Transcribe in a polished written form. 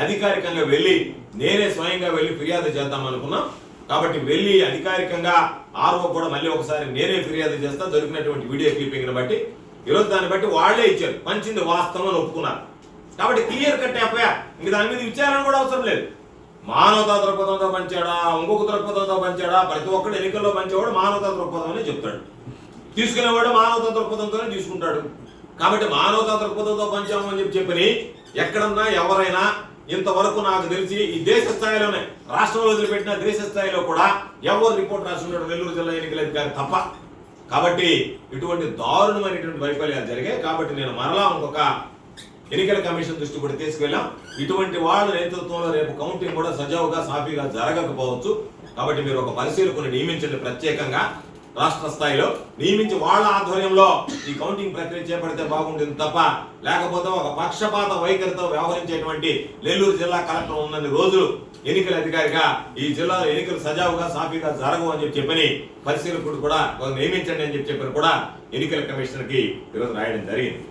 అధికారికంగా వెళ్ళి నేనే స్వయంగా వెళ్ళి ఫిర్యాదు చేద్దాం అనుకున్నాం. కాబట్టి వెళ్ళి అధికారికంగా ఆర్ఓ కూడా మళ్ళీ ఒకసారి నేనే ఫిర్యాదు చేస్తా దొరికినటువంటి వీడియో క్లిప్పింగ్ బట్టి. ఈరోజు దాన్ని బట్టి వాళ్లే ఇచ్చారు, పంచింది వాస్తవం అని ఒప్పుకున్నారు. కాబట్టి క్లియర్ కట్ ఎఫ్ఐఆర్, ఇంక దాని మీద విచారణ కూడా అవసరం లేదు. మానవతా దృక్పథంతో పంచాడా, ఇంకొక దృక్పథంతో పంచాడా, ప్రతి ఒక్కడు ఎన్నికల్లో పంచేవాడు మానవతా దృక్పథం అనే చెప్తాడు, తీసుకునేవాడు మానవతా దృక్పథంతోనే తీసుకుంటాడు. కాబట్టి మానవతా దృక్పథంతో పంచాము అని చెప్పని ఎక్కడన్నా ఎవరైనా ఇంతవరకు నాకు తెలిసి ఈ దేశ స్థాయిలోనే, రాష్ట్రంలో వదిలిపెట్టిన దేశ స్థాయిలో కూడా ఎవరు రిపోర్ట్ రాసుకున్నాడు నెల్లూరు జిల్లా ఎన్నికల అధికారి తప్ప. కాబట్టి ఇటువంటి దారుణమైనటువంటి వైఫల్యాలు జరిగాయి. కాబట్టి నేను మరలా ఇంకొక ఎన్నికల కమిషన్ దృష్టి కూడా తీసుకెళ్ళాం. ఇటువంటి వాళ్ళ నేతృత్వంలో రేపు కౌంటింగ్ కూడా సజావుగా సాఫీగా జరగకపోవచ్చు. కాబట్టి మీరు ఒక పరిశీలకుని నియమించండి, ప్రత్యేకంగా రాష్ట్ర స్థాయిలో నియమించి వాళ్ళ ఆధ్వర్యంలో ఈ కౌంటింగ్ ప్రక్రియ చేపడితే బాగుంటుంది తప్ప, లేకపోతే ఒక పక్షపాత వైఖరితో వ్యవహరించేటువంటి నెల్లూరు జిల్లా కలెక్టర్ ఉన్నన్ని రోజులు ఎన్నికల అధికారిగా ఈ జిల్లాలో ఎన్నికలు సజావుగా సాఫీగా జరగవు అని చెప్పని పరిశీలకుడు కూడా నియమించండి అని చెప్పని కూడా ఎన్నికల కమిషనర్కి ఈరోజు రాయడం జరిగింది.